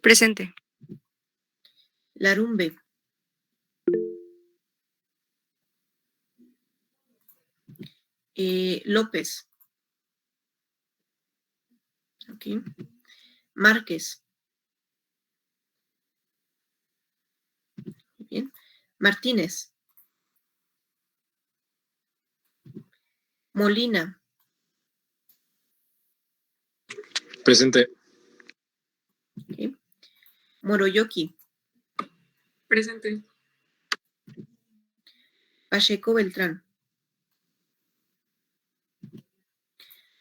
Presente. Larumbe. López. Okay. Márquez. Bien. Martínez. Molina. Presente. Okay. Moroyoki. Presente. Pacheco Beltrán.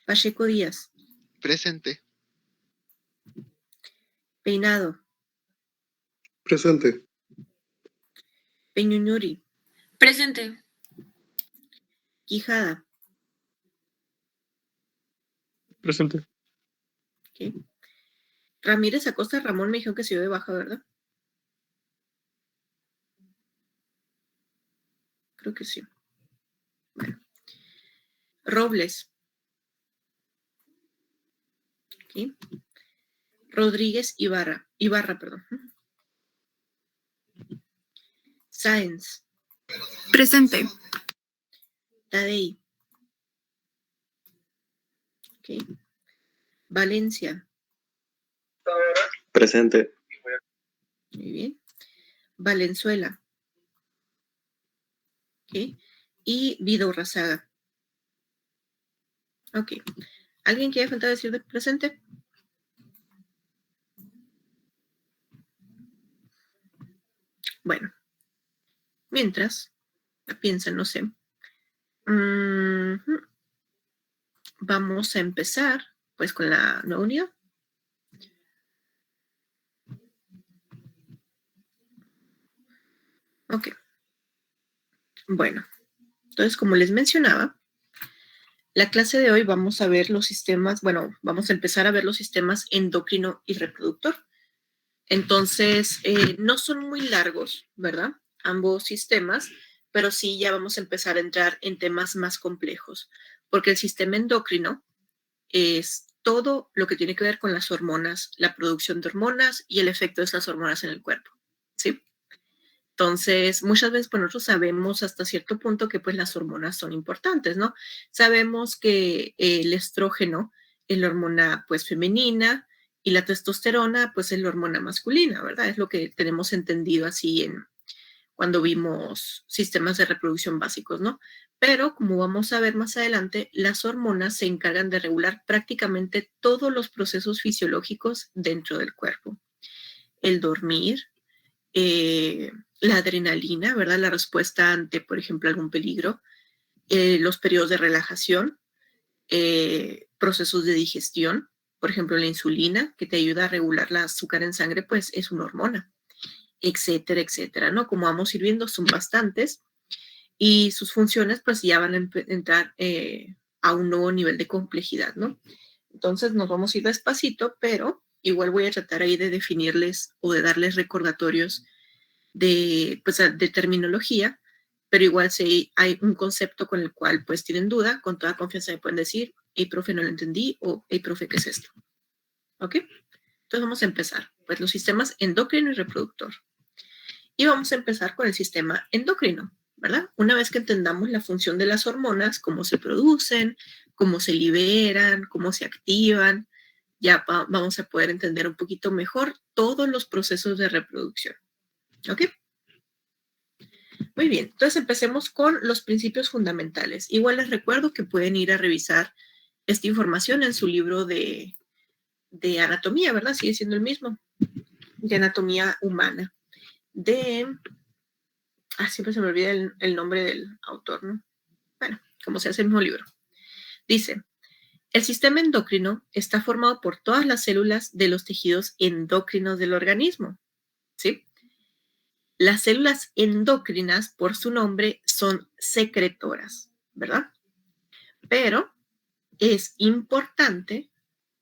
Pacheco Díaz. Presente. Peinado. Presente. Peñuñuri. Presente. Quijada. Presente. Okay. Ramírez Acosta Ramón me dijo que se dio de baja, ¿verdad? Creo que sí. Bueno. Robles. Okay. Rodríguez Ibarra, perdón. Sáenz. Presente. Tadei. Okay. Valencia. Presente. Muy bien. Valenzuela. Okay. Y Vido Razaga. Ok. ¿Alguien quiere faltar decir de presente? Bueno. Mientras, piensen, no sé. Vamos a empezar, pues, con la nueva unidad. Ok. Bueno. Entonces, como les mencionaba, la clase de hoy vamos a ver los sistemas, bueno, vamos a empezar a ver los sistemas endocrino y reproductor. Entonces, no son muy largos, ¿verdad? Ambos sistemas, pero sí ya vamos a empezar a entrar en temas más complejos, porque el sistema endocrino es todo lo que tiene que ver con las hormonas, la producción de hormonas y el efecto de esas hormonas en el cuerpo, ¿sí? Entonces, muchas veces pues nosotros sabemos hasta cierto punto que pues las hormonas son importantes, ¿no? Sabemos que el estrógeno es la hormona pues femenina y la testosterona pues es la hormona masculina, ¿verdad? Es lo que tenemos entendido así cuando vimos sistemas de reproducción básicos, ¿no? Pero como vamos a ver más adelante, las hormonas se encargan de regular prácticamente todos los procesos fisiológicos dentro del cuerpo. El dormir, la adrenalina, ¿verdad? La respuesta ante, por ejemplo, algún peligro, los periodos de relajación, procesos de digestión, por ejemplo, la insulina, que te ayuda a regular el azúcar en sangre, pues es una hormona, etcétera, etcétera, ¿no? Como vamos a ir viendo, son bastantes y sus funciones, pues ya van a entrar a un nuevo nivel de complejidad, ¿no? Entonces nos vamos a ir despacito, pero igual voy a tratar ahí de definirles o de darles recordatorios de, pues, de terminología, pero igual si hay un concepto con el cual pues tienen duda, con toda confianza me pueden decir, hey, profe, no lo entendí, o hey, profe, ¿qué es esto? ¿Ok? Entonces vamos a empezar, pues los sistemas endocrino y reproductor. Y vamos a empezar con el sistema endocrino, ¿verdad? Una vez que entendamos la función de las hormonas, cómo se producen, cómo se liberan, cómo se activan, ya vamos a poder entender un poquito mejor todos los procesos de reproducción. ¿Ok? Muy bien, entonces empecemos con los principios fundamentales. Igual les recuerdo que pueden ir a revisar esta información en su libro de anatomía, ¿verdad? Sigue siendo el mismo, de anatomía humana. Siempre se me olvida el nombre del autor, ¿no? Bueno, como se hace el mismo libro. Dice, el sistema endocrino está formado por todas las células de los tejidos endocrinos del organismo, ¿sí? Las células endocrinas, por su nombre, son secretoras, ¿verdad? Pero es importante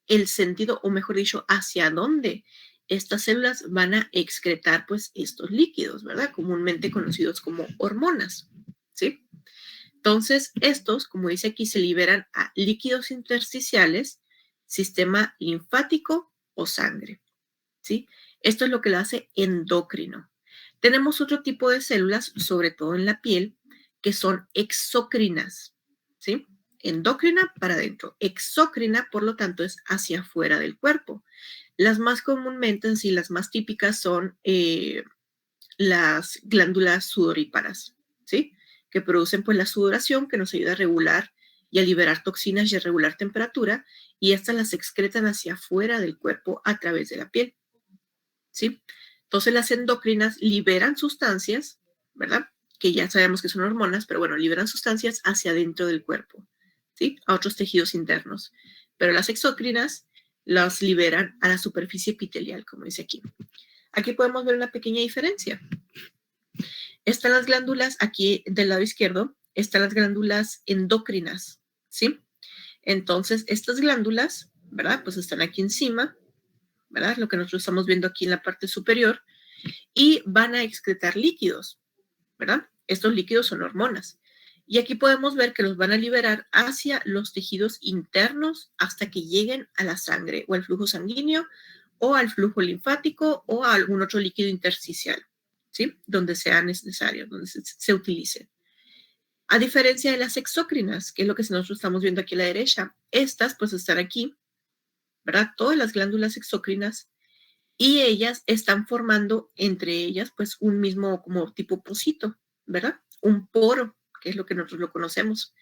el sentido, o mejor dicho, hacia dónde estas células van a excretar, pues, estos líquidos, ¿verdad? Comúnmente conocidos como hormonas, ¿sí? Entonces, estos, como dice aquí, se liberan a líquidos intersticiales, sistema linfático o sangre, ¿sí? Esto es lo que lo hace endocrino. Tenemos otro tipo de células, sobre todo en la piel, que son exócrinas, ¿sí? Endocrina para adentro. Exócrina, por lo tanto, es hacia afuera del cuerpo. Las más comúnmente, en sí, las más típicas son las glándulas sudoríparas, ¿sí? Que producen pues la sudoración que nos ayuda a regular y a liberar toxinas y a regular temperatura, y estas las excretan hacia afuera del cuerpo a través de la piel, ¿sí? Entonces las endocrinas liberan sustancias, ¿verdad? Que ya sabemos que son hormonas, pero bueno, liberan sustancias hacia adentro del cuerpo, ¿sí? A otros tejidos internos. Pero las exócrinas las liberan a la superficie epitelial, como dice aquí. Aquí podemos ver una pequeña diferencia. Están las glándulas, aquí del lado izquierdo, están las glándulas endocrinas, ¿sí? Entonces, estas glándulas, ¿verdad? Pues están aquí encima, ¿verdad? Lo que nosotros estamos viendo aquí en la parte superior, y van a excretar líquidos, ¿verdad? Estos líquidos son hormonas. Y aquí podemos ver que los van a liberar hacia los tejidos internos hasta que lleguen a la sangre o al flujo sanguíneo o al flujo linfático o a algún otro líquido intersticial, ¿sí? Donde sea necesario, donde se utilice. A diferencia de las exócrinas, que es lo que nosotros estamos viendo aquí a la derecha, estas pues están aquí, ¿verdad? Todas las glándulas exócrinas, y ellas están formando entre ellas pues un mismo como tipo pocito, ¿verdad? Un poro, que es lo que nosotros lo conocemos.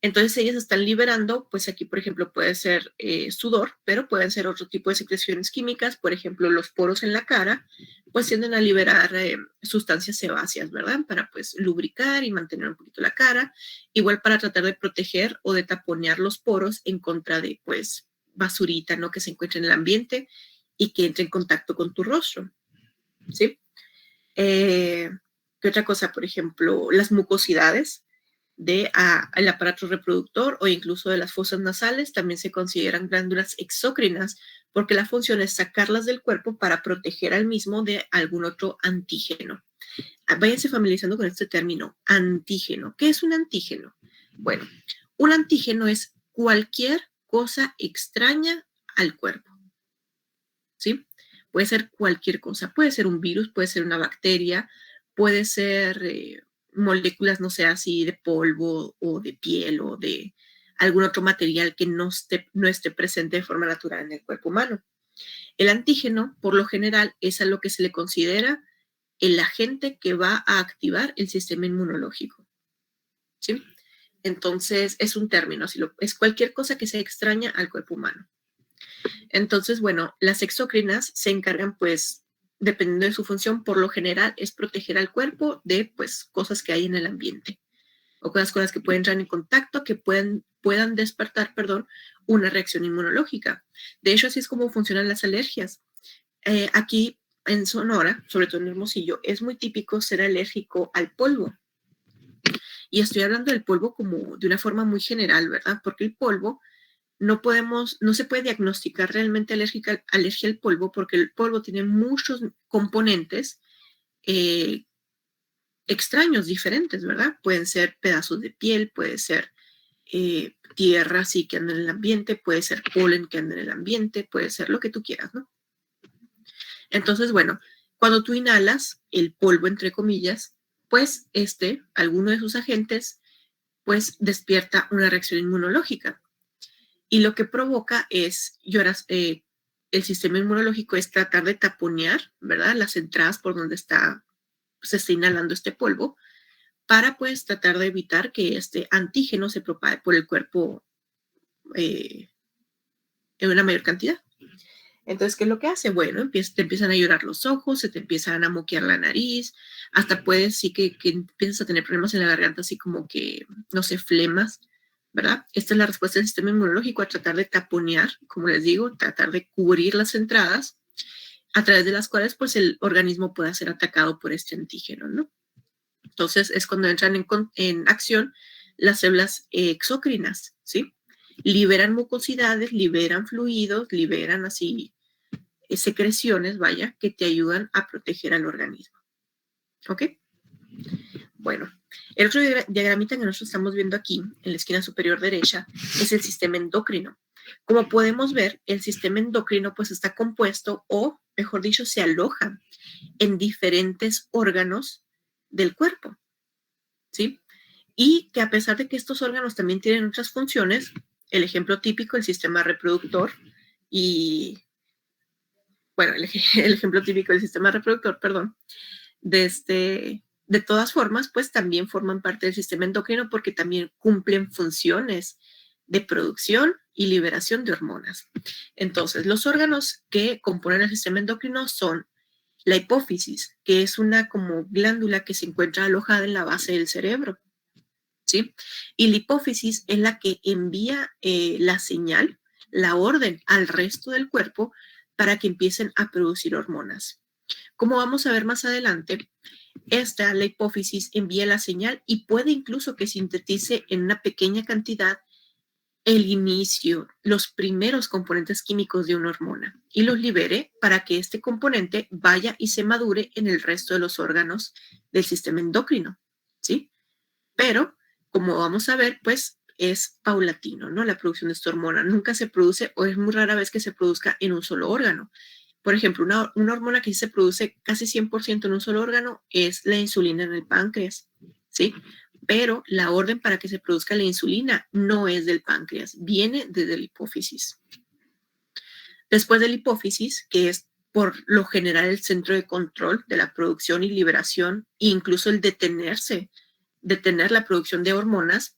Entonces ellas están liberando, pues aquí por ejemplo puede ser sudor, pero pueden ser otro tipo de secreciones químicas, por ejemplo los poros en la cara, pues tienden a liberar sustancias sebáceas, ¿verdad? Para pues lubricar y mantener un poquito la cara, igual para tratar de proteger o de taponear los poros en contra de pues basurita, ¿no? Que se encuentre en el ambiente y que entre en contacto con tu rostro, ¿sí? ¿Qué otra cosa? Por ejemplo, las mucosidades del aparato reproductor o incluso de las fosas nasales también se consideran glándulas exócrinas porque la función es sacarlas del cuerpo para proteger al mismo de algún otro antígeno. Váyanse familiarizando con este término, antígeno. ¿Qué es un antígeno? Bueno, un antígeno es cualquier cosa extraña al cuerpo, ¿sí? Puede ser cualquier cosa, puede ser un virus, puede ser una bacteria, puede ser moléculas, no sé, así de polvo o de piel o de algún otro material que no esté presente de forma natural en el cuerpo humano. El antígeno, por lo general, es a lo que se le considera el agente que va a activar el sistema inmunológico, ¿sí? Entonces, es un término, es cualquier cosa que sea extraña al cuerpo humano. Entonces, bueno, las exócrinas se encargan, pues, dependiendo de su función, por lo general es proteger al cuerpo de, pues, cosas que hay en el ambiente o cosas con las que pueden entrar en contacto que puedan despertar, una reacción inmunológica. De hecho, así es como funcionan las alergias. Aquí en Sonora, sobre todo en Hermosillo, es muy típico ser alérgico al polvo. Y estoy hablando del polvo como de una forma muy general, ¿verdad? Porque el polvo no se puede diagnosticar realmente alergia al polvo porque el polvo tiene muchos componentes extraños, diferentes, ¿verdad? Pueden ser pedazos de piel, puede ser tierra así que anda en el ambiente, puede ser polen que anda en el ambiente, puede ser lo que tú quieras, ¿no? Entonces, bueno, cuando tú inhalas el polvo, entre comillas, pues alguno de sus agentes, pues despierta una reacción inmunológica. Y lo que provoca es el sistema inmunológico es tratar de taponear, ¿verdad? Las entradas por donde se está inhalando este polvo para pues tratar de evitar que este antígeno se propague por el cuerpo en una mayor cantidad. Entonces, ¿qué es lo que hace? Bueno, te empiezan a llorar los ojos, se te empiezan a moquear la nariz, hasta puedes sí que empiezas a tener problemas en la garganta, así como que, no sé, flemas, ¿verdad? Esta es la respuesta del sistema inmunológico a tratar de taponear, como les digo, tratar de cubrir las entradas a través de las cuales pues el organismo pueda ser atacado por este antígeno, ¿no? Entonces es cuando entran en acción las células exócrinas, ¿sí? Liberan mucosidades, liberan fluidos, liberan así secreciones, vaya, que te ayudan a proteger al organismo. ¿Ok? Bueno, el otro diagramita que nosotros estamos viendo aquí, en la esquina superior derecha, es el sistema endocrino. Como podemos ver, el sistema endocrino pues está compuesto o mejor dicho, se aloja en diferentes órganos del cuerpo, ¿sí? Y que a pesar de que estos órganos también tienen otras funciones, el ejemplo típico, el sistema reproductor y, bueno, el ejemplo típico del sistema reproductor, perdón, de todas formas, pues también forman parte del sistema endocrino porque también cumplen funciones de producción y liberación de hormonas. Entonces, los órganos que componen el sistema endocrino son la hipófisis, que es una como glándula que se encuentra alojada en la base del cerebro, ¿sí? Y la hipófisis es la que envía la señal, la orden al resto del cuerpo para que empiecen a producir hormonas. Como vamos a ver más adelante, la hipófisis envía la señal y puede incluso que sintetice en una pequeña cantidad el inicio, los primeros componentes químicos de una hormona y los libere para que este componente vaya y se madure en el resto de los órganos del sistema endocrino, ¿sí? Pero, como vamos a ver, pues es paulatino, ¿no? La producción de esta hormona nunca se produce o es muy rara vez que se produzca en un solo órgano. Por ejemplo, una hormona que se produce casi 100% en un solo órgano es la insulina en el páncreas, ¿sí? Pero la orden para que se produzca la insulina no es del páncreas, viene desde la hipófisis. Después de la hipófisis, que es por lo general el centro de control de la producción y liberación, e incluso el detener la producción de hormonas,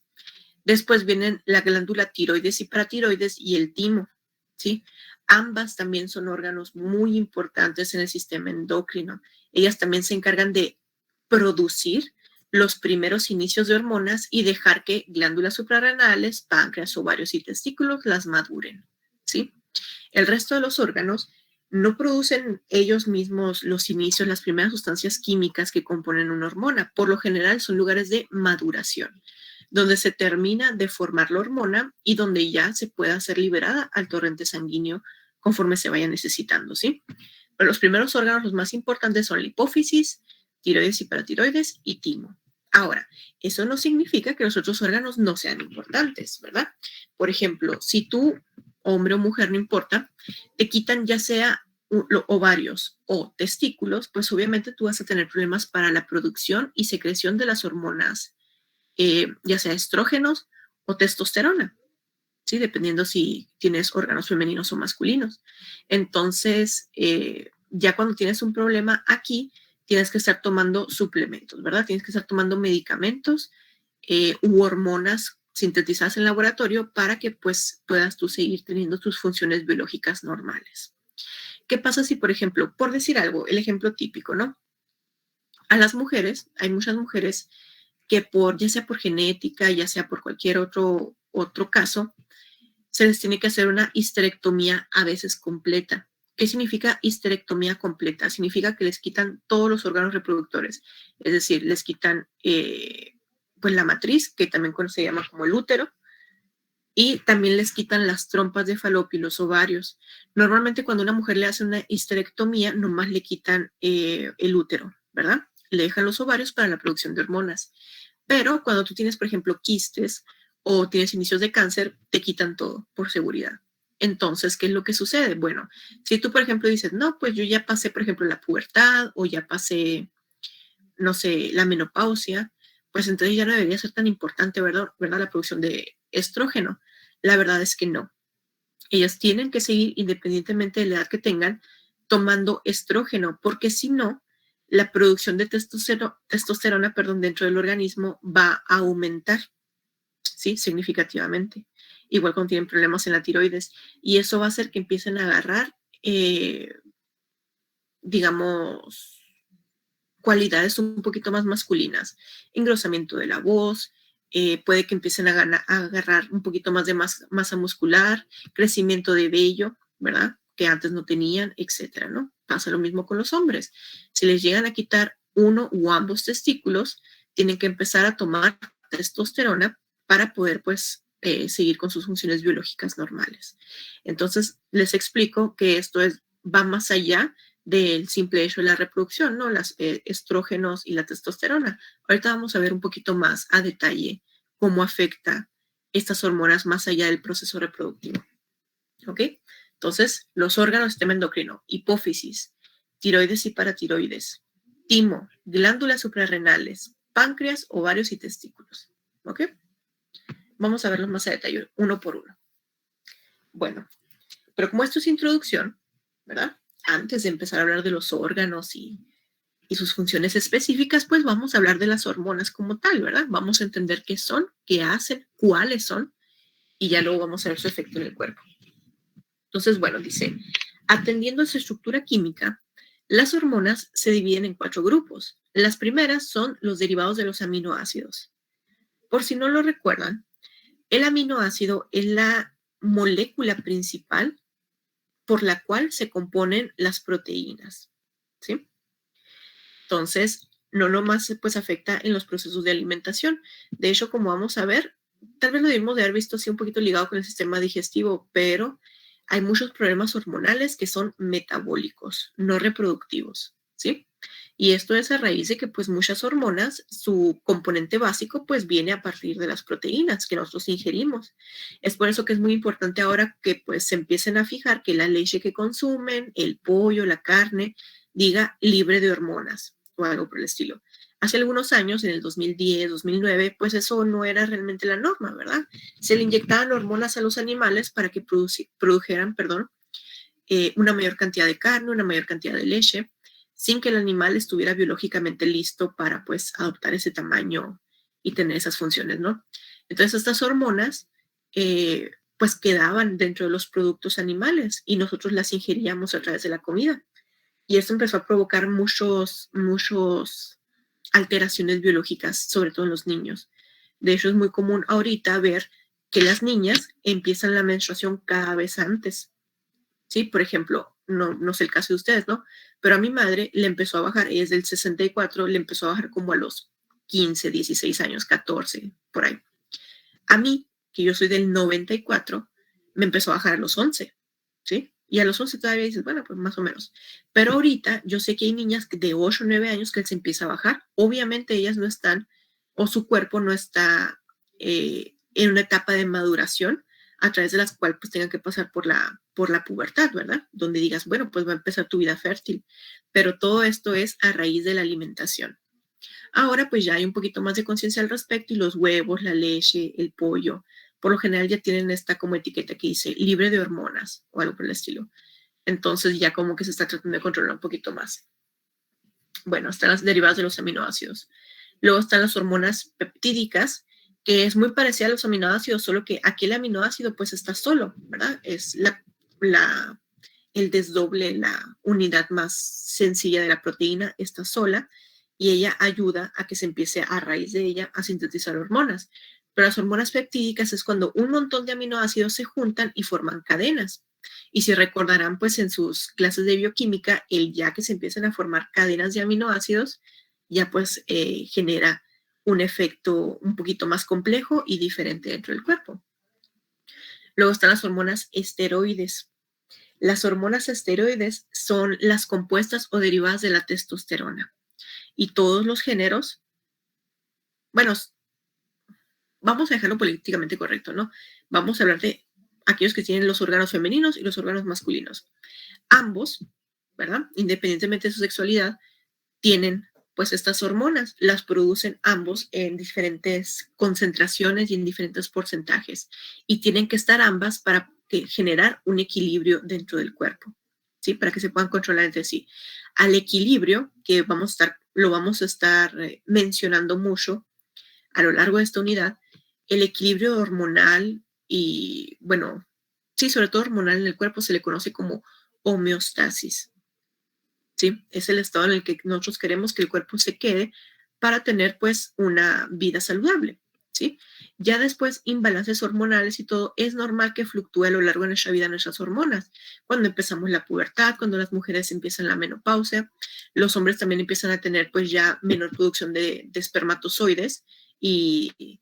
después vienen la glándula tiroides y paratiroides y el timo, ¿sí? Ambas también son órganos muy importantes en el sistema endocrino. Ellas también se encargan de producir los primeros inicios de hormonas y dejar que glándulas suprarrenales, páncreas, ovarios y testículos las maduren, ¿sí? El resto de los órganos no producen ellos mismos los inicios, las primeras sustancias químicas que componen una hormona. Por lo general son lugares de maduración, donde se termina de formar la hormona y donde ya se pueda ser liberada al torrente sanguíneo conforme se vaya necesitando, ¿sí? Pero los primeros órganos, los más importantes, son la hipófisis, tiroides y paratiroides y timo. Ahora, eso no significa que los otros órganos no sean importantes, ¿verdad? Por ejemplo, si tú, hombre o mujer, no importa, te quitan ya sea ovarios o testículos, pues obviamente tú vas a tener problemas para la producción y secreción de las hormonas, ya sea estrógenos o testosterona, ¿sí? Dependiendo si tienes órganos femeninos o masculinos. Entonces, ya cuando tienes un problema aquí, tienes que estar tomando suplementos, ¿verdad? Tienes que estar tomando medicamentos u hormonas sintetizadas en laboratorio para que pues puedas tú seguir teniendo tus funciones biológicas normales. ¿Qué pasa si, por ejemplo, por decir algo, el ejemplo típico, ¿no? A las mujeres, hay muchas mujeres que ya sea por genética, ya sea por cualquier otro caso, se les tiene que hacer una histerectomía a veces completa. ¿Qué significa histerectomía completa? Significa que les quitan todos los órganos reproductores, es decir, les quitan pues la matriz, que también se llama como el útero, y también les quitan las trompas de falopio y los ovarios. Normalmente cuando una mujer le hace una histerectomía, nomás le quitan el útero, ¿verdad? Le dejan los ovarios para la producción de hormonas. Pero cuando tú tienes, por ejemplo, quistes o tienes inicios de cáncer, te quitan todo por seguridad. Entonces, ¿qué es lo que sucede? Bueno, si tú, por ejemplo, dices, no, pues yo ya pasé, por ejemplo, la pubertad o ya pasé, no sé, la menopausia, pues entonces ya no debería ser tan importante, ¿verdad? La producción de estrógeno. La verdad es que no. Ellas tienen que seguir, independientemente de la edad que tengan, tomando estrógeno, porque si no, la producción de testosterona, dentro del organismo va a aumentar, ¿sí? Significativamente. Igual cuando tienen problemas en la tiroides. Y eso va a hacer que empiecen a agarrar, digamos, cualidades un poquito más masculinas. Engrosamiento de la voz, puede que empiecen a agarrar un poquito más de masa muscular, crecimiento de vello, ¿verdad? Que antes no tenían, etcétera, ¿no? Pasa lo mismo con los hombres. Si les llegan a quitar uno u ambos testículos, tienen que empezar a tomar testosterona para poder, pues, seguir con sus funciones biológicas normales. Entonces, les explico que esto va más allá del simple hecho de la reproducción, ¿no? Los estrógenos y la testosterona. Ahorita vamos a ver un poquito más a detalle cómo afecta estas hormonas más allá del proceso reproductivo. ¿Ok? Entonces, los órganos del sistema endocrino, hipófisis, tiroides y paratiroides, timo, glándulas suprarrenales, páncreas, ovarios y testículos. ¿Ok? Vamos a verlos más a detalle, uno por uno. Bueno, pero como esto es introducción, ¿verdad? Antes de empezar a hablar de los órganos y sus funciones específicas, pues vamos a hablar de las hormonas como tal, ¿verdad? Vamos a entender qué son, qué hacen, cuáles son, y ya luego vamos a ver su efecto en el cuerpo. Entonces, bueno, dice, atendiendo a su estructura química, las hormonas se dividen en 4 grupos. Las primeras son los derivados de los aminoácidos. Por si no lo recuerdan, el aminoácido es la molécula principal por la cual se componen las proteínas, ¿sí? Entonces, no nomás pues afecta en los procesos de alimentación. De hecho, como vamos a ver, tal vez lo debemos de haber visto así un poquito ligado con el sistema digestivo, pero hay muchos problemas hormonales que son metabólicos, no reproductivos, ¿sí? Y esto es a raíz de que pues muchas hormonas, su componente básico pues viene a partir de las proteínas que nosotros ingerimos. Es por eso que es muy importante ahora que pues se empiecen a fijar que la leche que consumen, el pollo, la carne, diga libre de hormonas o algo por el estilo. Hace algunos años, en el 2010, 2009, pues eso no era realmente la norma, ¿verdad? Se le inyectaban hormonas a los animales para que produjeran, una mayor cantidad de carne, una mayor cantidad de leche, sin que el animal estuviera biológicamente listo para, pues, adoptar ese tamaño y tener esas funciones, ¿no? Entonces, estas hormonas, pues, quedaban dentro de los productos animales y nosotros las ingeríamos a través de la comida. Y esto empezó a provocar muchos alteraciones biológicas, sobre todo en los niños. De hecho, es muy común ahorita ver que las niñas empiezan la menstruación cada vez antes. ¿Sí? Por ejemplo, no sé el caso de ustedes, ¿no? Pero a mi madre le empezó a bajar, ella es del 64, le empezó a bajar como a los 15, 16 años, 14, por ahí. A mí, que yo soy del 94, me empezó a bajar a los 11, ¿sí? Y a los 11 todavía dices, bueno, pues más o menos. Pero ahorita yo sé que hay niñas de 8 o 9 años que les empieza a bajar. Obviamente ellas no están, o su cuerpo no está en una etapa de maduración a través de las cuales pues tengan que pasar por la pubertad, ¿verdad? Donde digas, bueno, pues va a empezar tu vida fértil. Pero todo esto es a raíz de la alimentación. Ahora pues ya hay un poquito más de conciencia al respecto y los huevos, la leche, el pollo, por lo general ya tienen esta como etiqueta que dice libre de hormonas o algo por el estilo. Entonces ya como que se está tratando de controlar un poquito más. Bueno, están las derivadas de los aminoácidos. Luego están las hormonas peptídicas, que es muy parecida a los aminoácidos, solo que aquí el aminoácido pues está solo, ¿verdad? Es el desdoble, la unidad más sencilla de la proteína está sola y ella ayuda a que se empiece a raíz de ella a sintetizar hormonas. Pero las hormonas peptídicas es cuando un montón de aminoácidos se juntan y forman cadenas. Y si recordarán, pues en sus clases de bioquímica, el ya que se empiezan a formar cadenas de aminoácidos, ya pues genera un efecto un poquito más complejo y diferente dentro del cuerpo. Luego están las hormonas esteroides. Las hormonas esteroides son las compuestas o derivadas de la testosterona. Y todos los géneros, bueno, vamos a dejarlo políticamente correcto, ¿no? Vamos a hablar de aquellos que tienen los órganos femeninos y los órganos masculinos. Ambos, ¿verdad? Independientemente de su sexualidad, tienen pues estas hormonas, las producen ambos en diferentes concentraciones y en diferentes porcentajes y tienen que estar ambas para generar un equilibrio dentro del cuerpo, ¿sí? Para que se puedan controlar entre sí. Al equilibrio, que lo vamos a estar mencionando mucho a lo largo de esta unidad, el equilibrio hormonal y, bueno, sí, sobre todo hormonal en el cuerpo se le conoce como homeostasis. ¿Sí? Es el estado en el que nosotros queremos que el cuerpo se quede para tener pues una vida saludable, ¿sí? Ya después, imbalances hormonales y todo, es normal que fluctúe a lo largo de nuestra vida nuestras hormonas. Cuando empezamos la pubertad, cuando las mujeres empiezan la menopausia, los hombres también empiezan a tener pues ya menor producción de espermatozoides y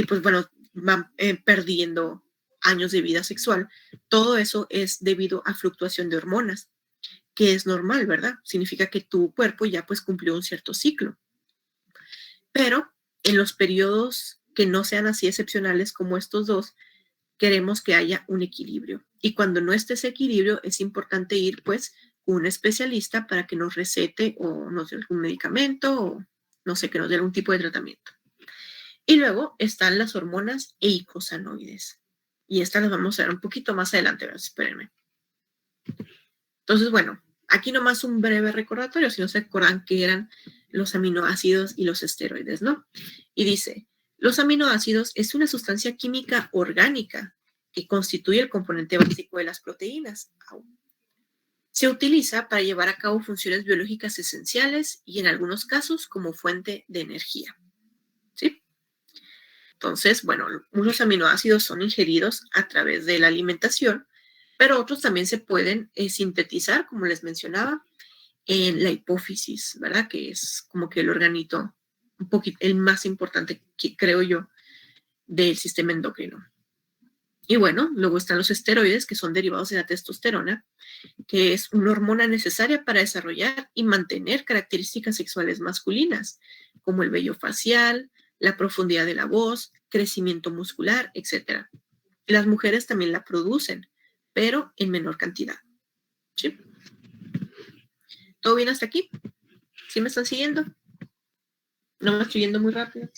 pues bueno, van perdiendo años de vida sexual. Todo eso es debido a fluctuación de hormonas, que es normal, ¿verdad? Significa que tu cuerpo ya pues cumplió un cierto ciclo. Pero en los periodos que no sean así excepcionales como estos dos, queremos que haya un equilibrio. Y cuando no esté ese equilibrio, es importante ir pues con un especialista para que nos recete o nos dé algún medicamento o no sé, que nos dé algún tipo de tratamiento. Y luego están las hormonas eicosanoides. Y estas las vamos a ver un poquito más adelante, ¿verdad? Espérenme. Entonces, bueno, aquí nomás un breve recordatorio, si no se acuerdan que eran los aminoácidos y los esteroides, ¿no? Y dice, los aminoácidos es una sustancia química orgánica que constituye el componente básico de las proteínas. Se utiliza para llevar a cabo funciones biológicas esenciales y en algunos casos como fuente de energía. ¿Sí? Entonces, bueno, muchos aminoácidos son ingeridos a través de la alimentación, pero otros también se pueden sintetizar, como les mencionaba, en la hipófisis, ¿verdad? Que es como que el organito, un poquito, el más importante, que creo yo, del sistema endocrino. Y bueno, luego están los esteroides, que son derivados de la testosterona, que es una hormona necesaria para desarrollar y mantener características sexuales masculinas, como el vello facial, la profundidad de la voz, crecimiento muscular, etc. Las mujeres también la producen, pero en menor cantidad. ¿Sí? ¿Todo bien hasta aquí? ¿Sí me están siguiendo? ¿No me estoy yendo muy rápido?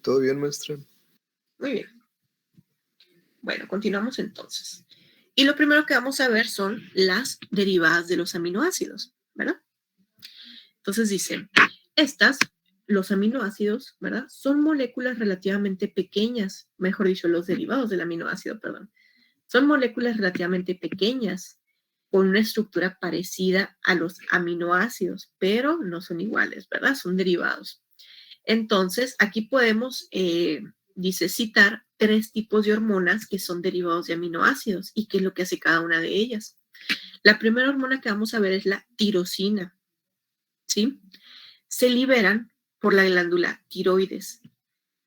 ¿Todo bien, maestra? Muy bien. Bueno, continuamos entonces. Y lo primero que vamos a ver son las derivadas de los aminoácidos, ¿verdad? Entonces dice, los aminoácidos, ¿verdad? Son moléculas relativamente pequeñas, mejor dicho, los derivados del aminoácido, perdón. Son moléculas relativamente pequeñas con una estructura parecida a los aminoácidos, pero no son iguales, ¿verdad? Son derivados. Entonces, aquí podemos, dice, citar 3 tipos de hormonas que son derivados de aminoácidos y qué es lo que hace cada una de ellas. La primera hormona que vamos a ver es la tirosina, ¿sí? Se liberan por la glándula tiroides.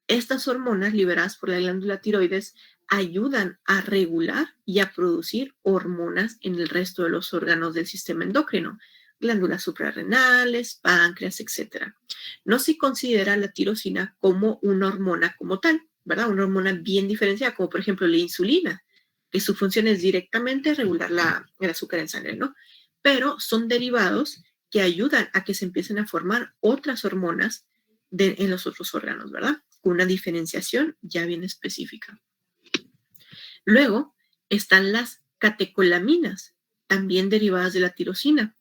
Estas hormonas liberadas por la glándula tiroides ayudan a regular y a producir hormonas en el resto de los órganos del sistema endocrino, glándulas suprarrenales, páncreas, etc. No se considera la tirosina como una hormona como tal, ¿verdad? Una hormona bien diferenciada, como por ejemplo la insulina, que su función es directamente regular el azúcar en sangre, ¿no? Pero son derivados que ayudan a que se empiecen a formar otras hormonas en los otros órganos, ¿verdad? Con una diferenciación ya bien específica. Luego están las catecolaminas, también derivadas de la tirosina.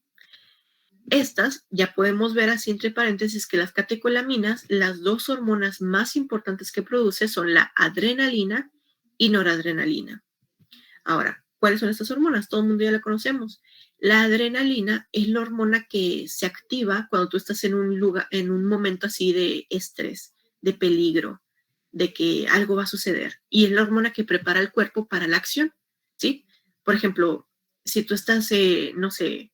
Estas ya podemos ver así entre paréntesis que las catecolaminas, las 2 hormonas más importantes que produce son la adrenalina y noradrenalina. Ahora, ¿cuáles son estas hormonas? Todo el mundo ya la conocemos. La adrenalina es la hormona que se activa cuando tú estás en un momento así de estrés, de peligro, de que algo va a suceder. Y es la hormona que prepara el cuerpo para la acción, ¿sí? Por ejemplo, si tú estás, no sé,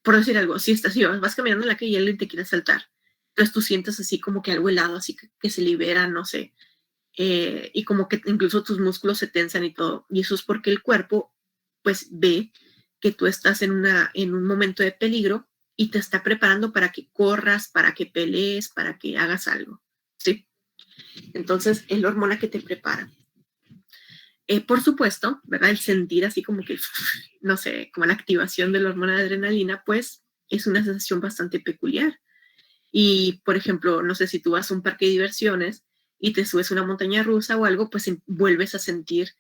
por decir algo, si vas caminando en la calle y alguien te quiere asaltar, entonces tú sientes así como que algo helado, así que se libera, no sé, y como que incluso tus músculos se tensan y todo. Y eso es porque el cuerpo, pues, ve que tú estás en un momento de peligro y te está preparando para que corras, para que pelees, para que hagas algo, ¿sí? Entonces, es la hormona que te prepara. Por supuesto, ¿verdad? El sentir así como que, no sé, como la activación de la hormona de adrenalina, pues, es una sensación bastante peculiar. Y, por ejemplo, no sé si tú vas a un parque de diversiones y te subes a una montaña rusa o algo, pues vuelves a sentir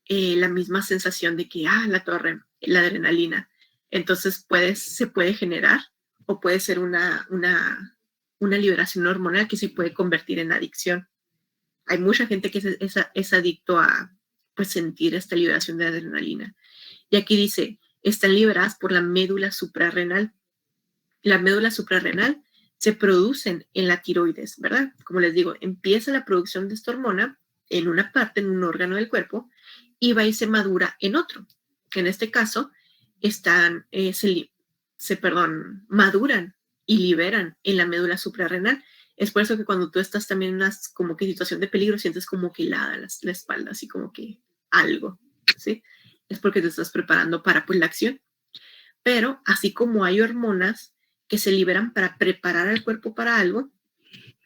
la misma sensación de que, la torre, la adrenalina. Entonces se puede generar o puede ser una liberación hormonal que se puede convertir en adicción. Hay mucha gente que es adicto a pues, sentir esta liberación de adrenalina. Y aquí dice, están liberadas por la médula suprarrenal. La médula suprarrenal se producen en la tiroides, ¿verdad? Como les digo, empieza la producción de esta hormona en una parte, en un órgano del cuerpo, y va y se madura en otro. En este caso, maduran y liberan en la médula suprarrenal. Es por eso que cuando tú estás también en una como que situación de peligro, sientes como que helada la espalda, así como que algo, ¿sí? Es porque te estás preparando para pues, la acción. Pero así como hay hormonas que se liberan para preparar al cuerpo para algo,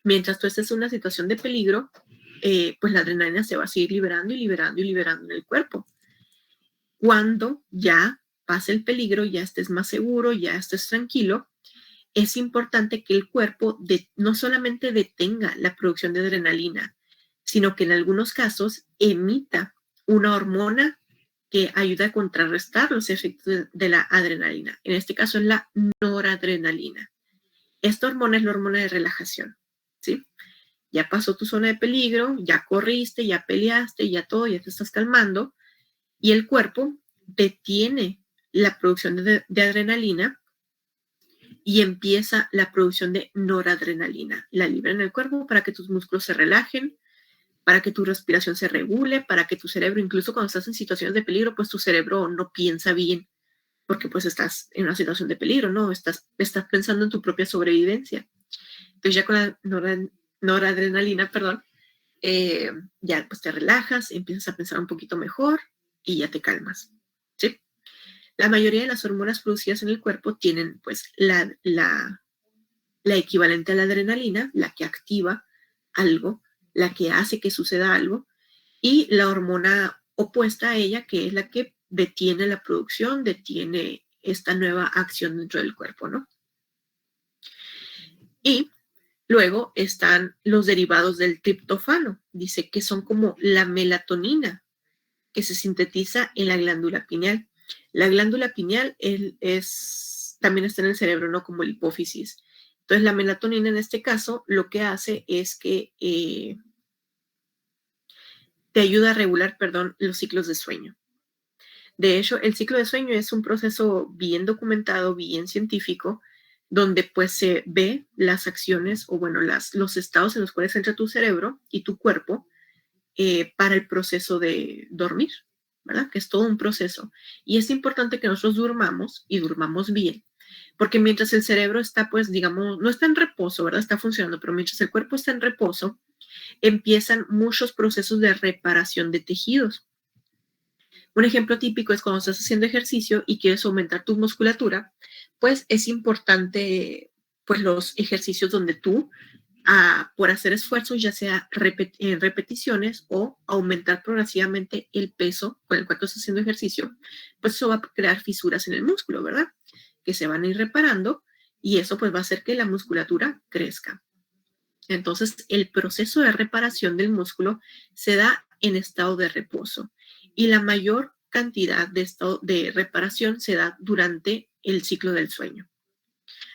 mientras tú estés en una situación de peligro, pues la adrenalina se va a seguir liberando y liberando y liberando en el cuerpo. Cuando ya pase el peligro, ya estés más seguro, ya estés tranquilo, es importante que el cuerpo no solamente detenga la producción de adrenalina, sino que en algunos casos emita una hormona que ayuda a contrarrestar los efectos de la adrenalina. En este caso es la noradrenalina. Esta hormona es la hormona de relajación, ¿sí? Ya pasó tu zona de peligro, ya corriste, ya peleaste, ya todo, ya te estás calmando, y el cuerpo detiene la producción de adrenalina y empieza la producción de noradrenalina. La libera en el cuerpo para que tus músculos se relajen, para que tu respiración se regule, para que tu cerebro, incluso cuando estás en situaciones de peligro, pues tu cerebro no piensa bien, porque pues estás en una situación de peligro, ¿no? Estás pensando en tu propia sobrevivencia. Entonces ya con la noradrenalina, ya pues te relajas, empiezas a pensar un poquito mejor y ya te calmas, ¿sí? La mayoría de las hormonas producidas en el cuerpo tienen pues la equivalente a la adrenalina, la que activa algo, la que hace que suceda algo, y la hormona opuesta a ella, que es la que detiene la producción, detiene esta nueva acción dentro del cuerpo, ¿no? Y luego están los derivados del triptófano, dice que son como la melatonina, que se sintetiza en la glándula pineal. La glándula pineal también está en el cerebro, ¿no? Como el hipófisis. Entonces, la melatonina en este caso lo que hace es que te ayuda a regular, los ciclos de sueño. De hecho, el ciclo de sueño es un proceso bien documentado, bien científico, donde pues se ve las acciones o bueno, los estados en los cuales entra tu cerebro y tu cuerpo para el proceso de dormir, ¿verdad? Que es todo un proceso. Y es importante que nosotros durmamos y durmamos bien, porque mientras el cerebro está, pues, digamos, no está en reposo, ¿verdad? Está funcionando, pero mientras el cuerpo está en reposo, empiezan muchos procesos de reparación de tejidos. Un ejemplo típico es cuando estás haciendo ejercicio y quieres aumentar tu musculatura, pues es importante, pues, los ejercicios donde tú, por hacer esfuerzos, ya sea en repeticiones o aumentar progresivamente el peso con el cual tú estás haciendo ejercicio, pues eso va a crear fisuras en el músculo, ¿verdad? Que se van a ir reparando y eso pues va a hacer que la musculatura crezca. Entonces, el proceso de reparación del músculo se da en estado de reposo y la mayor cantidad de estado de reparación se da durante el ciclo del sueño.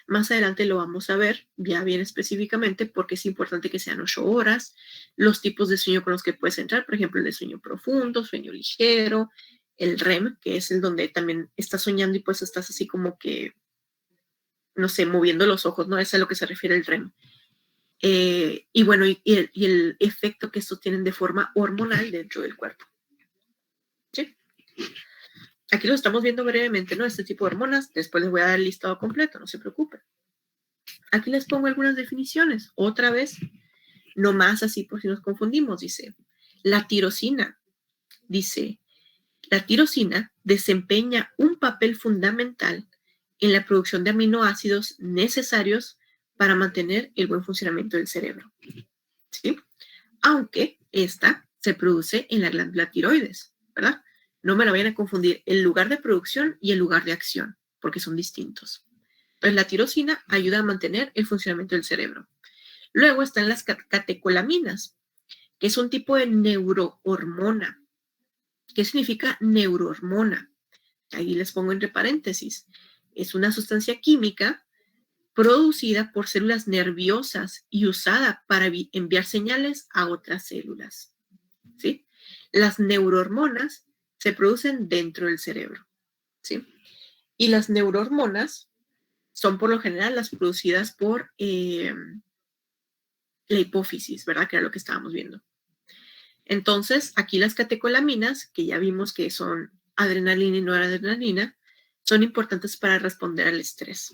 Más adelante lo vamos a ver ya bien específicamente porque es importante que sean 8 horas, los tipos de sueño con los que puedes entrar, por ejemplo, el de sueño profundo, sueño ligero, el REM, que es el donde también estás soñando y pues estás así como que, no sé, moviendo los ojos, ¿no? Es a lo que se refiere el REM. Y bueno, y el efecto que estos tienen de forma hormonal dentro del cuerpo. ¿Sí? Aquí lo estamos viendo brevemente, ¿no? Este tipo de hormonas. Después les voy a dar el listado completo, no se preocupen. Aquí les pongo algunas definiciones. Otra vez, no más así por si nos confundimos, dice. La tirosina. Dice, la tirosina desempeña un papel fundamental en la producción de aminoácidos necesarios para mantener el buen funcionamiento del cerebro. ¿Sí? Aunque esta se produce en la glándula tiroides, ¿verdad? No me la vayan a confundir el lugar de producción y el lugar de acción, porque son distintos. Entonces, la tirosina ayuda a mantener el funcionamiento del cerebro. Luego están las catecolaminas, que es un tipo de neurohormona. ¿Qué significa neurohormona? Ahí les pongo entre paréntesis. Es una sustancia química producida por células nerviosas y usada para enviar señales a otras células. ¿Sí? Las neurohormonas se producen dentro del cerebro. ¿Sí? Y las neurohormonas son por lo general las producidas por la hipófisis, ¿verdad? Que era lo que estábamos viendo. Entonces, aquí las catecolaminas, que ya vimos que son adrenalina y noradrenalina, son importantes para responder al estrés.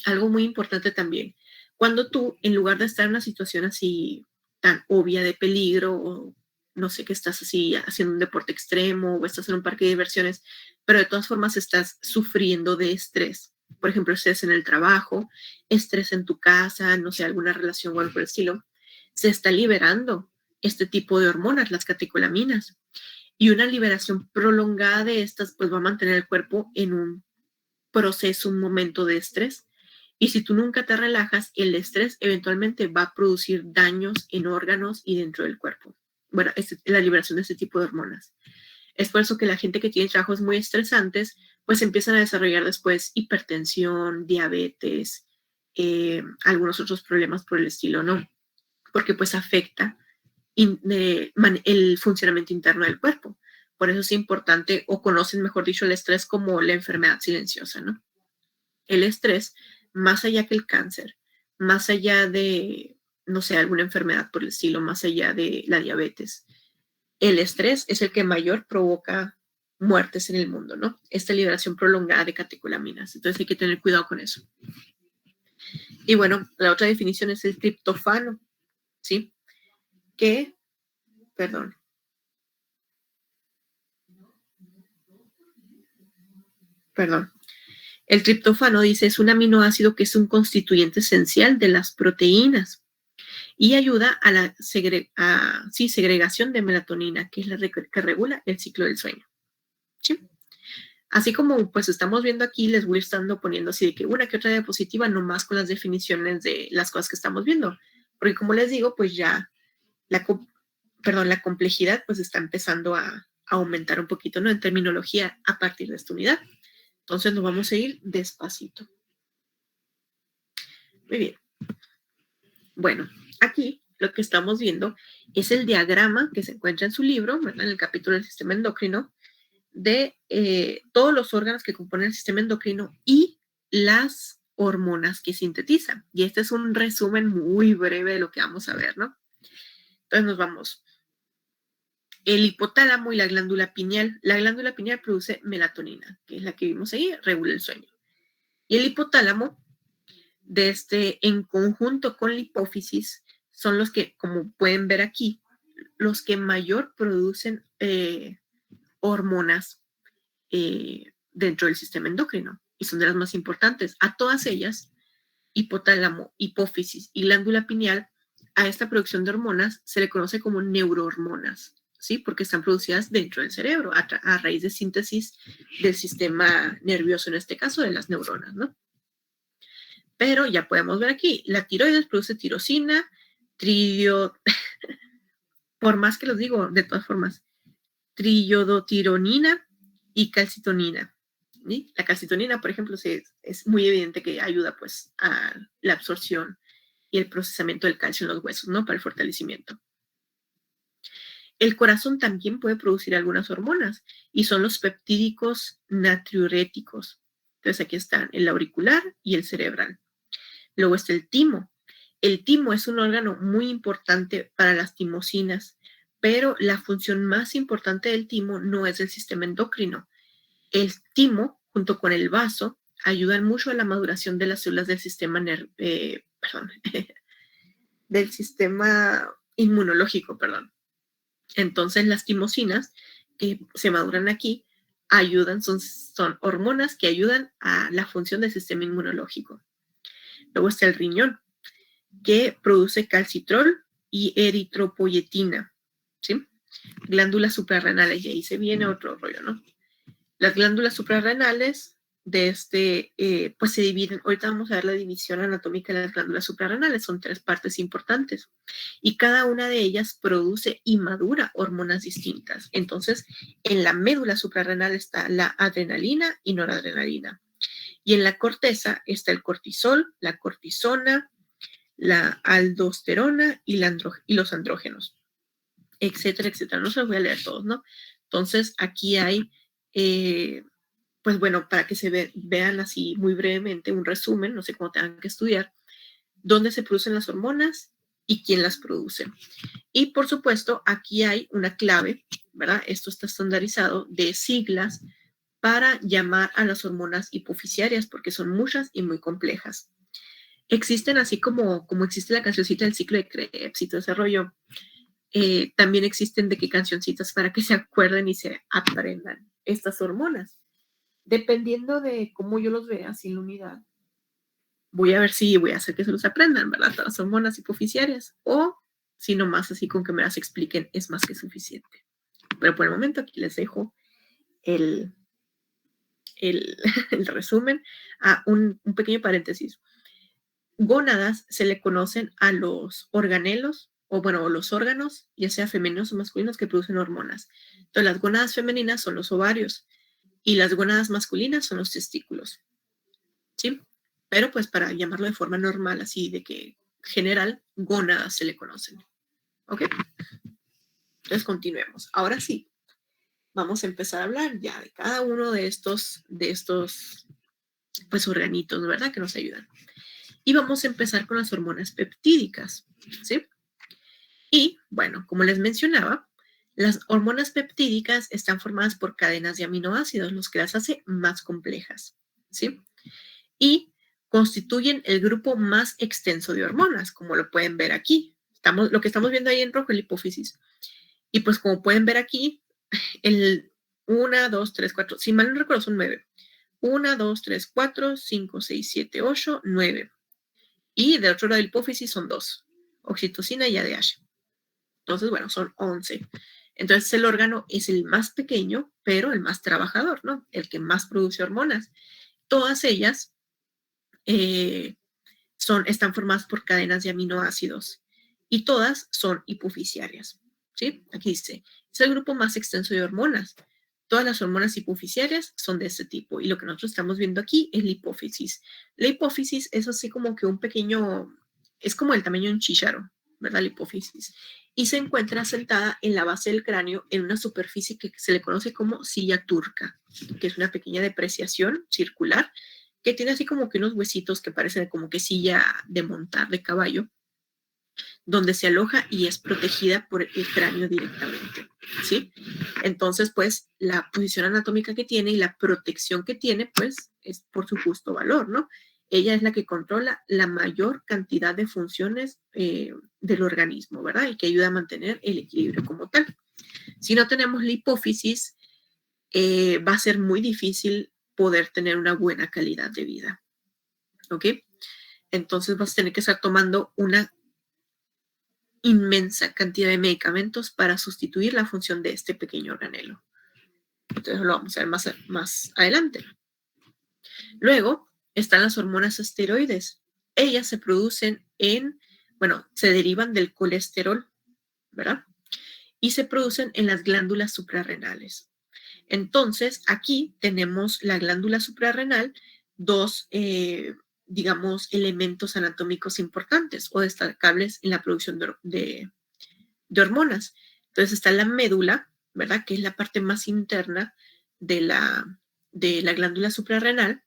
Algo muy importante también, cuando tú, en lugar de estar en una situación así tan obvia de peligro, o no sé, que estás así haciendo un deporte extremo, o estás en un parque de diversiones, pero de todas formas estás sufriendo de estrés. Por ejemplo, estrés en el trabajo, estrés en tu casa, no sé, alguna relación o algo por el estilo, se está liberando este tipo de hormonas, las catecolaminas. Y una liberación prolongada de estas, pues va a mantener el cuerpo en un proceso, un momento de estrés. Y si tú nunca te relajas, el estrés eventualmente va a producir daños en órganos y dentro del cuerpo. Bueno, es la liberación de este tipo de hormonas. Es por eso que la gente que tiene trabajos muy estresantes, pues empiezan a desarrollar después hipertensión, diabetes, algunos otros problemas por el estilo, ¿no? Porque pues afecta el funcionamiento interno del cuerpo. Por eso es importante, o conocen, mejor dicho, el estrés como la enfermedad silenciosa, ¿no? El estrés, más allá que el cáncer, más allá de, no sé, alguna enfermedad por el estilo, más allá de la diabetes, el estrés es el que mayor provoca muertes en el mundo, ¿no? Esta liberación prolongada de catecolaminas. Entonces hay que tener cuidado con eso. Y bueno, la otra definición es el triptófano, ¿sí? Perdón. El triptófano, dice, es un aminoácido que es un constituyente esencial de las proteínas y ayuda a la segregación de melatonina, que es la que regula el ciclo del sueño. ¿Sí? Así como pues estamos viendo aquí, les voy estando poniendo así de que una que otra diapositiva, nomás con las definiciones de las cosas que estamos viendo. Porque como les digo, pues ya la complejidad pues está empezando a aumentar un poquito, ¿no? En terminología a partir de esta unidad. Entonces nos vamos a ir despacito. Muy bien. Bueno, aquí lo que estamos viendo es el diagrama que se encuentra en su libro, ¿verdad? En el capítulo del sistema endocrino, de todos los órganos que componen el sistema endocrino y las hormonas que sintetizan. Y este es un resumen muy breve de lo que vamos a ver, ¿no? Entonces nos vamos. El hipotálamo y la glándula pineal. La glándula pineal produce melatonina, que es la que vimos ahí, regula el sueño. Y el hipotálamo, en conjunto con la hipófisis, son los que, como pueden ver aquí, los que mayor producen hormonas dentro del sistema endocrino y son de las más importantes. A todas ellas, hipotálamo, hipófisis y glándula pineal, a esta producción de hormonas se le conoce como neurohormonas, ¿sí? Porque están producidas dentro del cerebro a raíz de síntesis del sistema nervioso, en este caso de las neuronas, ¿no? Pero ya podemos ver aquí, la tiroides produce tirosina, por más que los digo, de todas formas, triiodotironina y calcitonina. ¿Sí? La calcitonina, por ejemplo, es muy evidente que ayuda pues a la absorción y el procesamiento del calcio en los huesos, ¿no? Para el fortalecimiento. El corazón también puede producir algunas hormonas y son los peptídicos natriuréticos. Entonces aquí están el auricular y el cerebral. Luego está el timo. El timo es un órgano muy importante para las timosinas, pero la función más importante del timo no es el sistema endocrino. El timo, junto con el vaso, ayudan mucho a la maduración de las células del sistema del sistema inmunológico, perdón. Entonces las timosinas que se maduran aquí ayudan, son hormonas que ayudan a la función del sistema inmunológico. Luego está el riñón, que produce calcitrol y eritropoyetina, ¿sí? Glándulas suprarrenales, y ahí se viene otro rollo, ¿no? Las glándulas suprarrenales pues se dividen. Ahorita vamos a ver la división anatómica de las glándulas suprarrenales. Son 3 partes importantes y cada una de ellas produce y madura hormonas distintas. Entonces, en la médula suprarrenal está la adrenalina y noradrenalina. Y en la corteza está el cortisol, la cortisona, la aldosterona y los andrógenos, etcétera, etcétera. No se los voy a leer todos, ¿no? Entonces, aquí hay pues bueno, para que se vean así muy brevemente un resumen, no sé cómo tengan que estudiar, dónde se producen las hormonas y quién las produce. Y por supuesto, aquí hay una clave, ¿verdad? Esto está estandarizado de siglas para llamar a las hormonas hipofisiarias, porque son muchas y muy complejas. Existen, así como existe la cancioncita del ciclo de Krebs y todo ese rollo, también existen de qué cancioncitas para que se acuerden y se aprendan estas hormonas. Dependiendo de cómo yo los vea, sin la unidad, voy a ver si voy a hacer que se los aprendan, ¿verdad? Todas las hormonas hipofisiarias, o Si nomás así con que me las expliquen es más que suficiente. Pero por el momento aquí les dejo el resumen. Un pequeño paréntesis. Gónadas se le conocen a los organelos, o bueno, los órganos, ya sea femeninos o masculinos, que producen hormonas. Entonces, las gónadas femeninas son los ovarios y las gónadas masculinas son los testículos. ¿Sí? Pero pues para llamarlo de forma normal, así de que general, gónadas se le conocen. ¿Ok? Entonces, continuemos. Ahora sí, vamos a empezar a hablar ya de cada uno de estos pues organitos, ¿verdad? Que nos ayudan. Y vamos a empezar con las hormonas peptídicas, ¿sí? Y, bueno, como les mencionaba, las hormonas peptídicas están formadas por cadenas de aminoácidos, lo que las hace más complejas, ¿sí? Y constituyen el grupo más extenso de hormonas, como lo pueden ver aquí. Lo que estamos viendo ahí en rojo es la hipófisis. Y pues como pueden ver aquí, el 1, 2, 3, 4, si mal no recuerdo son 9. 1, 2, 3, 4, 5, 6, 7, 8, 9. Y del otro lado de la hipófisis son 2, oxitocina y ADH. Entonces, bueno, son 11. Entonces, el órgano es el más pequeño, pero el más trabajador, ¿no? El que más produce hormonas. Todas ellas están formadas por cadenas de aminoácidos y todas son hipofisiarias, ¿sí? Aquí dice, es el grupo más extenso de hormonas. Todas las hormonas hipofisiarias son de este tipo y lo que nosotros estamos viendo aquí es la hipófisis. La hipófisis es así como que un pequeño, es como el tamaño de un chícharo, ¿verdad? La hipófisis. Y se encuentra sentada en la base del cráneo en una superficie que se le conoce como silla turca, que es una pequeña depreciación circular que tiene así como que unos huesitos que parecen como que silla de montar de caballo, donde se aloja y es protegida por el cráneo directamente, ¿sí? Entonces, pues, la posición anatómica que tiene y la protección que tiene, pues, es por su justo valor, ¿no? Ella es la que controla la mayor cantidad de funciones del organismo, ¿verdad? Y que ayuda a mantener el equilibrio como tal. Si no tenemos la hipófisis, va a ser muy difícil poder tener una buena calidad de vida, ¿ok? Entonces vas a tener que estar tomando una inmensa cantidad de medicamentos para sustituir la función de este pequeño organelo. Entonces lo vamos a ver más adelante. Luego están las hormonas esteroides. Ellas se producen se derivan del colesterol, ¿verdad? Y se producen en las glándulas suprarrenales. Entonces, aquí tenemos la glándula suprarrenal, dos, digamos, elementos anatómicos importantes o destacables en la producción de hormonas. Entonces está la médula, ¿verdad? Que es la parte más interna de la glándula suprarrenal,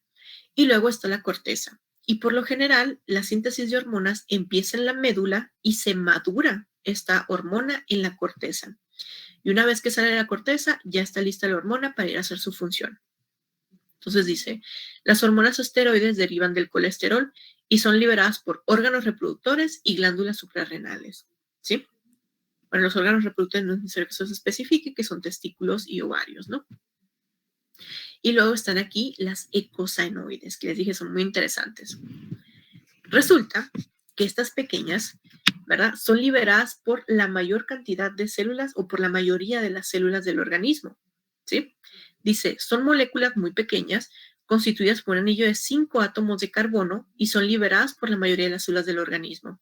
y luego está la corteza. Y por lo general, la síntesis de hormonas empieza en la médula y se madura esta hormona en la corteza. Y una vez que sale de la corteza, ya está lista la hormona para ir a hacer su función. Entonces dice, las hormonas esteroides derivan del colesterol y son liberadas por órganos reproductores y glándulas suprarrenales, ¿sí? Bueno, los órganos reproductores no es necesario que eso se especifique, que son testículos y ovarios, ¿no? Y luego están aquí las ecosanoides, que les dije son muy interesantes. Resulta que estas pequeñas, ¿verdad? Son liberadas por la mayor cantidad de células o por la mayoría de las células del organismo, ¿sí? Dice, son moléculas muy pequeñas constituidas por un anillo de 5 átomos de carbono y son liberadas por la mayoría de las células del organismo.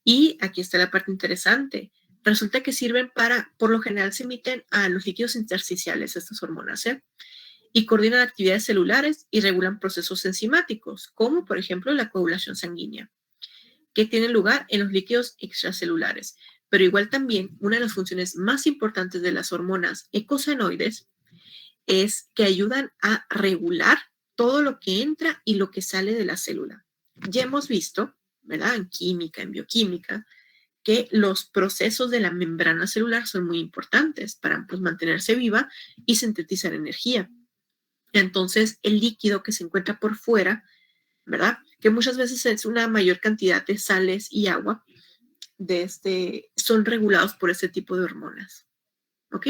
Y aquí está la parte interesante. Resulta que sirven por lo general se emiten a los líquidos intersticiales estas hormonas, ¿eh? Y coordinan actividades celulares y regulan procesos enzimáticos, como por ejemplo la coagulación sanguínea, que tiene lugar en los líquidos extracelulares. Pero igual también una de las funciones más importantes de las hormonas ecosanoides es que ayudan a regular todo lo que entra y lo que sale de la célula. Ya hemos visto, ¿verdad? En química, en bioquímica, que los procesos de la membrana celular son muy importantes para pues, mantenerse viva y sintetizar energía. Entonces, el líquido que se encuentra por fuera, ¿verdad? Que muchas veces es una mayor cantidad de sales y agua, son regulados por este tipo de hormonas, ¿ok?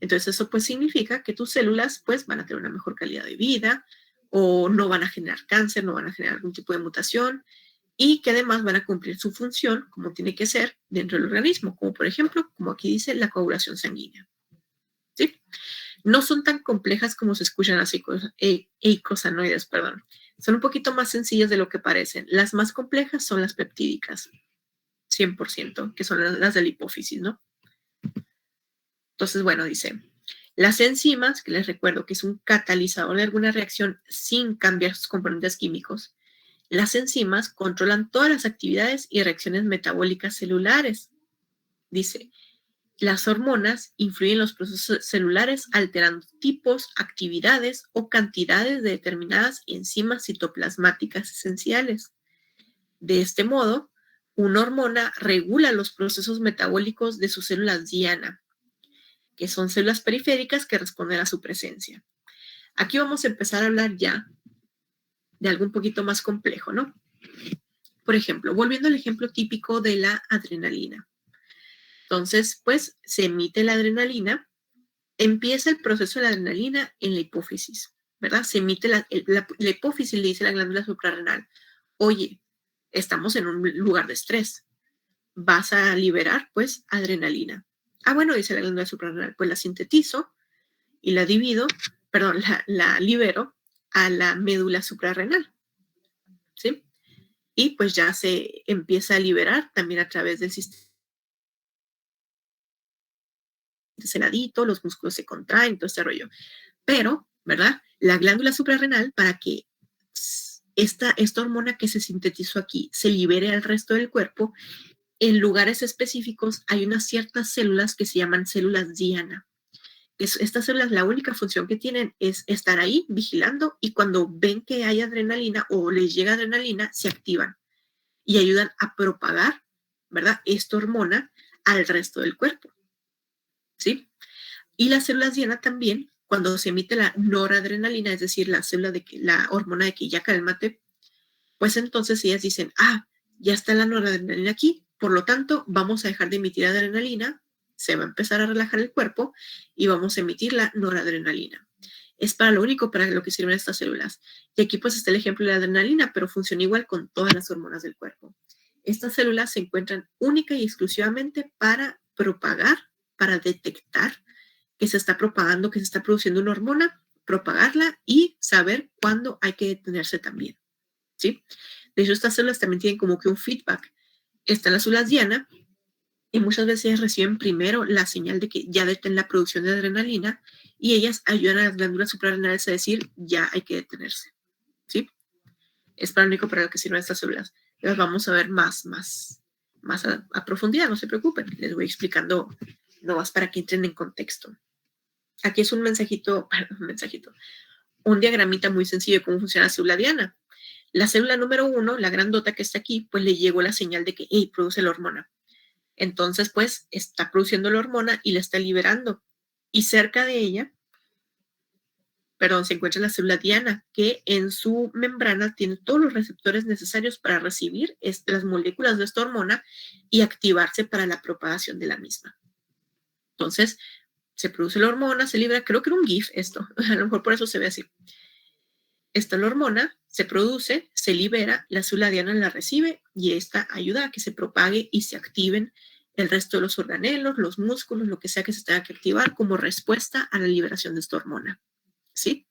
Entonces, eso pues significa que tus células pues van a tener una mejor calidad de vida o no van a generar cáncer, no van a generar algún tipo de mutación y que además van a cumplir su función como tiene que ser dentro del organismo, como por ejemplo, como aquí dice, la coagulación sanguínea. ¿Sí? No son tan complejas como se escuchan las eicosanoides, perdón. Son un poquito más sencillas de lo que parecen. Las más complejas son las peptídicas, 100%, que son las de la hipófisis, ¿no? Entonces, bueno, dice, las enzimas, que les recuerdo que es un catalizador de alguna reacción sin cambiar sus componentes químicos, las enzimas controlan todas las actividades y reacciones metabólicas celulares. Dice, las hormonas influyen en los procesos celulares alterando tipos, actividades o cantidades de determinadas enzimas citoplasmáticas esenciales. De este modo, una hormona regula los procesos metabólicos de sus células diana, que son células periféricas que responden a su presencia. Aquí vamos a empezar a hablar ya de algo un poquito más complejo, ¿no? Por ejemplo, volviendo al ejemplo típico de la adrenalina. Entonces, pues, se emite la adrenalina, empieza el proceso de la adrenalina en la hipófisis, ¿verdad? Se emite la hipófisis, le dice a la glándula suprarrenal, oye, estamos en un lugar de estrés, vas a liberar, pues, adrenalina. Ah, bueno, dice la glándula suprarrenal, pues la sintetizo y la la libero a la médula suprarrenal, ¿sí? Y pues ya se empieza a liberar también a través del sistema senadito, los músculos se contraen, todo este rollo. Pero, ¿verdad? La glándula suprarrenal, para que esta hormona que se sintetizó aquí se libere al resto del cuerpo, en lugares específicos hay unas ciertas células que se llaman células diana. Estas células, la única función que tienen es estar ahí vigilando y cuando ven que hay adrenalina o les llega adrenalina, se activan y ayudan a propagar, ¿verdad? Esta hormona al resto del cuerpo, ¿sí? Y las células diana también, cuando se emite la noradrenalina, es decir, la hormona de que ya cálmate, pues entonces ellas dicen, ya está la noradrenalina aquí, por lo tanto, vamos a dejar de emitir adrenalina, se va a empezar a relajar el cuerpo y vamos a emitir la noradrenalina. Es para lo único para lo que sirven estas células. Y aquí pues está el ejemplo de la adrenalina, pero funciona igual con todas las hormonas del cuerpo. Estas células se encuentran única y exclusivamente para propagar, para detectar que se está propagando, que se está produciendo una hormona, propagarla y saber cuándo hay que detenerse también, ¿sí? De hecho, estas células también tienen como que un feedback. Están las células diana y muchas veces reciben primero la señal de que ya detén la producción de adrenalina y ellas ayudan a las glándulas suprarrenales a decir ya hay que detenerse, ¿sí? Es para lo único para lo que sirven estas células. Las vamos a ver más a profundidad, no se preocupen. Les voy explicando nomás para que entren en contexto. Aquí es un diagramita muy sencillo de cómo funciona la célula diana. La célula número 1, la grandota que está aquí, pues le llegó la señal de que, produce la hormona. Entonces, pues, está produciendo la hormona y la está liberando. Y cerca de ella, se encuentra la célula diana, que en su membrana tiene todos los receptores necesarios para recibir las moléculas de esta hormona y activarse para la propagación de la misma. Entonces, se produce la hormona, se libera, creo que era un GIF esto, a lo mejor por eso se ve así. Esta la hormona, se produce, se libera, la célula diana la recibe y esta ayuda a que se propague y se activen el resto de los organelos, los músculos, lo que sea que se tenga que activar como respuesta a la liberación de esta hormona, ¿sí?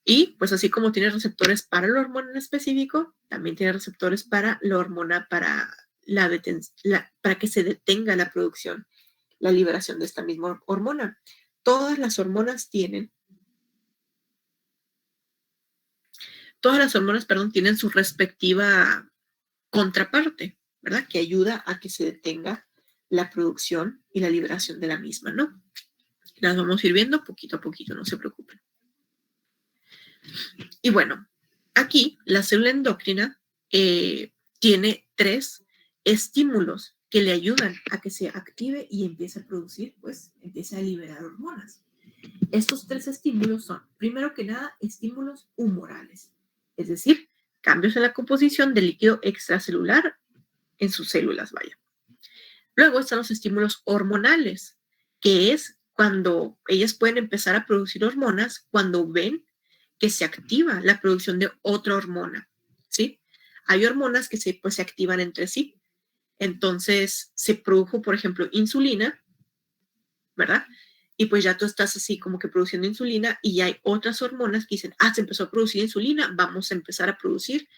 Y pues así como tiene receptores para la hormona en específico, también tiene receptores para la hormona para que se detenga la producción, la liberación de esta misma hormona. Todas las hormonas tienen tienen su respectiva contraparte, ¿verdad? Que ayuda a que se detenga la producción y la liberación de la misma, ¿no? Las vamos a ir viendo poquito a poquito, no se preocupen. Y bueno, aquí la célula endocrina tiene 3 estímulos que le ayudan a que se active y empiece a producir, pues empiece a liberar hormonas. Estos 3 estímulos son, primero que nada, estímulos humorales, es decir, cambios en la composición del líquido extracelular en sus células, vaya. Luego están los estímulos hormonales, que es cuando ellas pueden empezar a producir hormonas cuando ven que se activa la producción de otra hormona, ¿sí? hay hormonas que se activan entre sí. Entonces, se produjo, por ejemplo, insulina, ¿verdad? Y pues ya tú estás así como que produciendo insulina y hay otras hormonas que dicen, se empezó a producir insulina, vamos a empezar a producir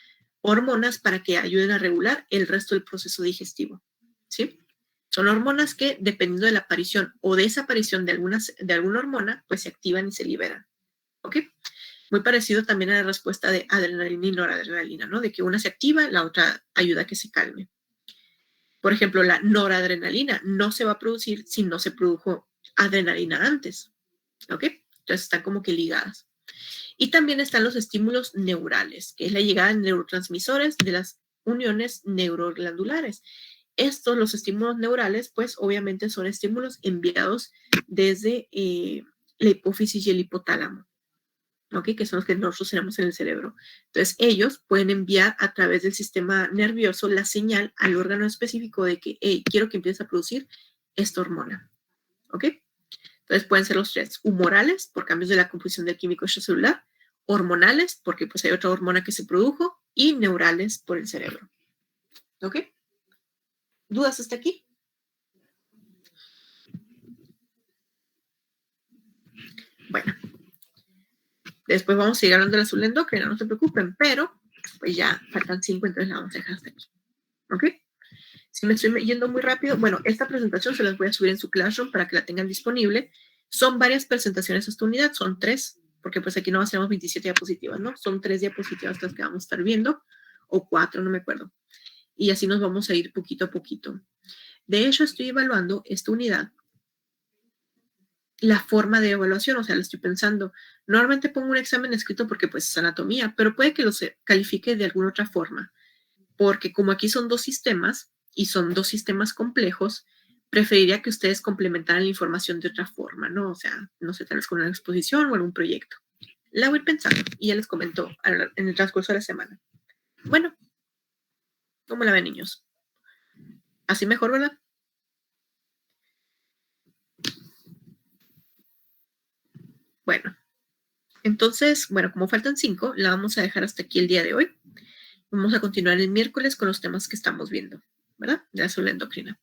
hormonas para que ayuden a regular el resto del proceso digestivo, ¿sí? Son hormonas que, dependiendo de la aparición o desaparición de alguna hormona, pues se activan y se liberan, ¿ok? Muy parecido también a la respuesta de adrenalina y noradrenalina, ¿no? De que una se activa, la otra ayuda a que se calme. Por ejemplo, la noradrenalina no se va a producir si no se produjo adrenalina antes, ¿ok? Entonces están como que ligadas. Y también están los estímulos neurales, que es la llegada de neurotransmisores de las uniones neuroglandulares. Estos, los estímulos neurales, pues obviamente son estímulos enviados desde la hipófisis y el hipotálamo, ¿ok? Que son los que nosotros tenemos en el cerebro. Entonces, ellos pueden enviar a través del sistema nervioso la señal al órgano específico de que, hey, quiero que empieces a producir esta hormona, ¿ok? Entonces, pueden ser los tres: humorales, por cambios de la composición del químico extracelular; hormonales, porque pues hay otra hormona que se produjo; y neurales, por el cerebro, ¿ok? ¿Dudas hasta aquí? Bueno, después vamos a seguir hablando de la célula endocrina, no se preocupen, pero pues ya faltan 5, entonces la vamos a dejar hasta aquí, ¿ok? Si me estoy yendo muy rápido, bueno, esta presentación se las voy a subir en su Classroom para que la tengan disponible. Son varias presentaciones esta unidad, son 3, porque pues aquí no hacemos 27 diapositivas, ¿no? Son 3 diapositivas las que vamos a estar viendo, o 4, no me acuerdo. Y así nos vamos a ir poquito a poquito. De hecho, estoy evaluando esta unidad, la forma de evaluación, o sea, lo estoy pensando. Normalmente pongo un examen escrito porque pues es anatomía, pero puede que lo califique de alguna otra forma, porque como aquí son 2 sistemas y son 2 sistemas complejos, preferiría que ustedes complementaran la información de otra forma, ¿no? O sea, no sé, tal vez con una exposición o algún proyecto. La voy pensando y ya les comento en el transcurso de la semana. Bueno, ¿cómo la ven, niños? Así mejor, ¿verdad? Bueno, entonces, bueno, como faltan 5, la vamos a dejar hasta aquí el día de hoy. Vamos a continuar el miércoles con los temas que estamos viendo, ¿verdad? De la célula endocrina.